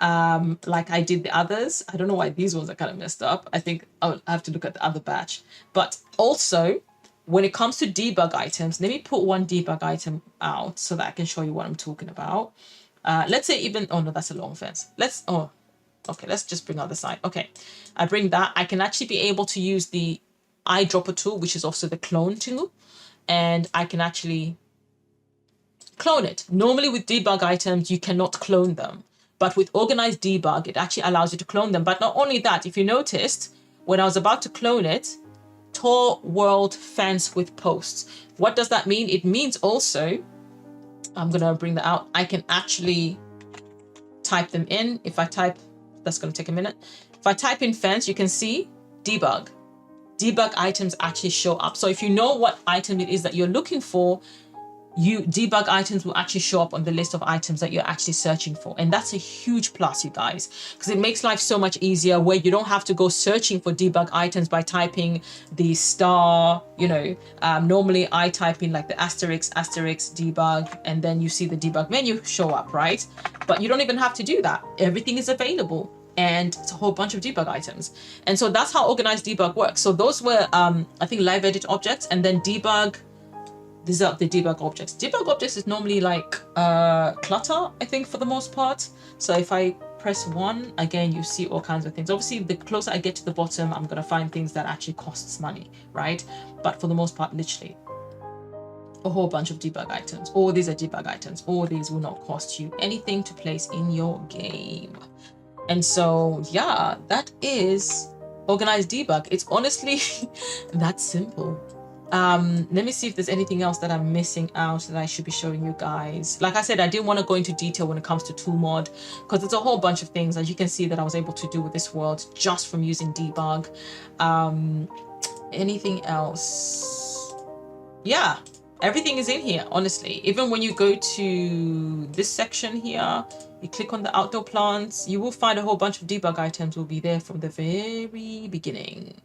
like I did the others. I don't know why these ones are kind of messed up. I think I'll have to look at the other batch. But also, when it comes to debug items, let me put one debug item out so that I can show you what I'm talking about. Let's say even, oh no, that's a long fence. Okay, let's just bring out the side. Okay, I bring that. I can actually be able to use the eyedropper tool, which is also the clone tool, and I can actually clone it. Normally with debug items, you cannot clone them, but with organized debug, it actually allows you to clone them. But not only that, if you noticed, when I was about to clone it, T.O.O.L fence with posts. What does that mean? It means also I'm gonna bring that out. I can actually type them in. If I type, that's gonna take a minute. If I type in fence, you can see debug. Debug items actually show up. So if you know what item it is that you're looking for, debug items will actually show up on the list of items that you're actually searching for. And that's a huge plus, you guys, because it makes life so much easier, where you don't have to go searching for debug items by typing the star, you know. Normally I type in like the asterisk debug, and then you see the debug menu show up, right? But you don't even have to do that. Everything is available, and it's a whole bunch of debug items. And so that's how organized debug works. So those were I think live edit objects, and then debug. These are the debug objects. Debug objects is normally like clutter, I think, for the most part. So if I press 1, again, you see all kinds of things. Obviously, the closer I get to the bottom, I'm going to find things that actually costs money, right? But for the most part, literally a whole bunch of debug items. All these are debug items. All these will not cost you anything to place in your game. And so, yeah, that is organized debug. It's honestly that simple. Let me see if there's anything else that I'm missing out that I should be showing you guys. Like I said, I didn't want to go into detail when it comes to tool mod, because there's a whole bunch of things, as you can see, that I was able to do with this world just from using debug. Anything else? Yeah, everything is in here, honestly. Even when you go to this section here, you click on the outdoor plants, you will find a whole bunch of debug items will be there from the very beginning.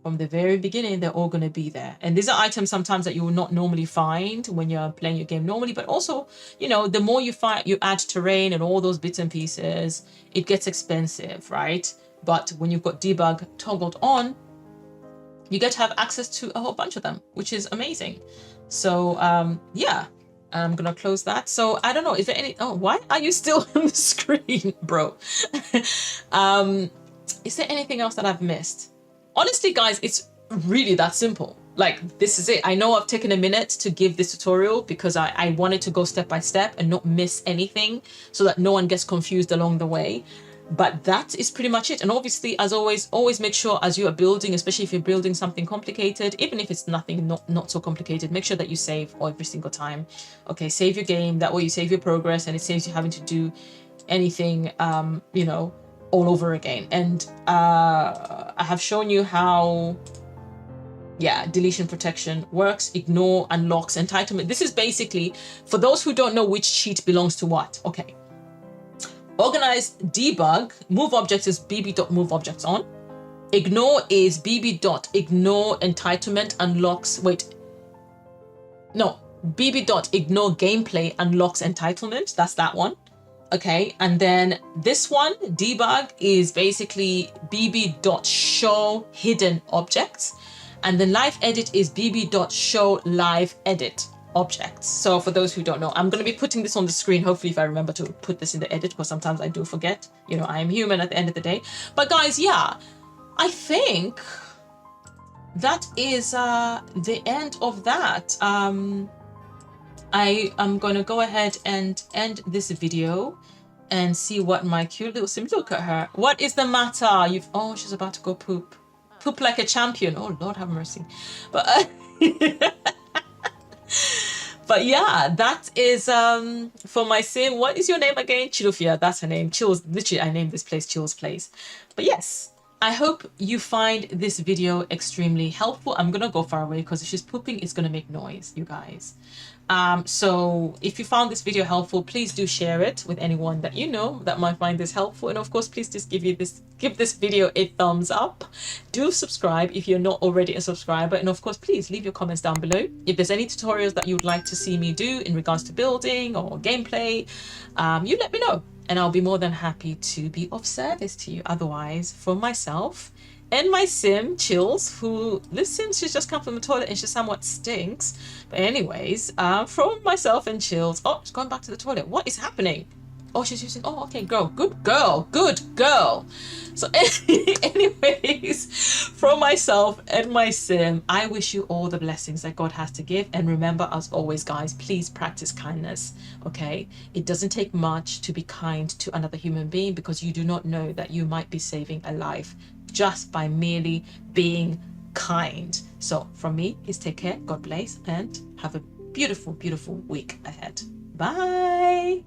From the very beginning, they're all going to be there. And these are items sometimes that you will not normally find when you're playing your game normally. But also, you know, the more you add terrain and all those bits and pieces, it gets expensive, right? But when you've got debug toggled on, you get to have access to a whole bunch of them, which is amazing. So, yeah, I'm going to close that. So I don't know, is there any, oh, why are you still on the screen, bro? Is there anything else that I've missed? Honestly, guys, it's really that simple. Like, this is it. I know I've taken a minute to give this tutorial because I wanted to go step by step and not miss anything so that no one gets confused along the way. But that is pretty much it. And obviously, as always make sure as you are building, especially if you're building something complicated, even if it's nothing not so complicated, make sure that you save every single time. Okay, save your game. That way you save your progress and it saves you having to do anything, you know, all over again. And I have shown you how, yeah, deletion protection works. Ignore, unlocks, entitlement. This is basically for those who don't know which cheat belongs to what. Okay, organize debug, move objects is bb.move objects on. Ignore is bb.ignore entitlement unlocks, bb.ignore gameplay unlocks entitlement. That's that one. Okay, and then this one, debug, is basically bb.show hidden objects. And then live edit is bb.show live edit objects. So for those who don't know, I'm going to be putting this on the screen. Hopefully, if I remember to put this in the edit, because sometimes I do forget. You know, I am human at the end of the day. But guys, yeah, I think that is the end of that. I am going to go ahead and end this video and see what my cute little sim. Look at her. What is the matter? Oh, she's about to go poop. Poop like a champion. Oh, Lord have mercy. But but yeah, that is for my sim. What is your name again? Chilufia. That's her name. Chills. Literally, I named this place Chills Place. But yes, I hope you find this video extremely helpful. I'm gonna go far away because if she's pooping, it's gonna make noise, you guys. So if you found this video helpful, please do share it with anyone that you know that might find this helpful. And of course, please just give this video a thumbs up. Do subscribe if you're not already a subscriber. And of course, please leave your comments down below. If there's any tutorials that you would like to see me do in regards to building or gameplay, you let me know. And I'll be more than happy to be of service to you. Otherwise, for myself and my sim, Chills, who this sim, she's just come from the toilet and she somewhat stinks. But anyways, from myself and Chills, oh, she's going back to the toilet. What is happening? Oh, she's using, oh, okay, girl, good girl. So anyways, from myself and my sim, I wish you all the blessings that God has to give. And remember, as always, guys, please practice kindness, okay? It doesn't take much to be kind to another human being because you do not know that you might be saving a life just by merely being kind. So from me, please take care, God bless, and have a beautiful, beautiful week ahead. Bye.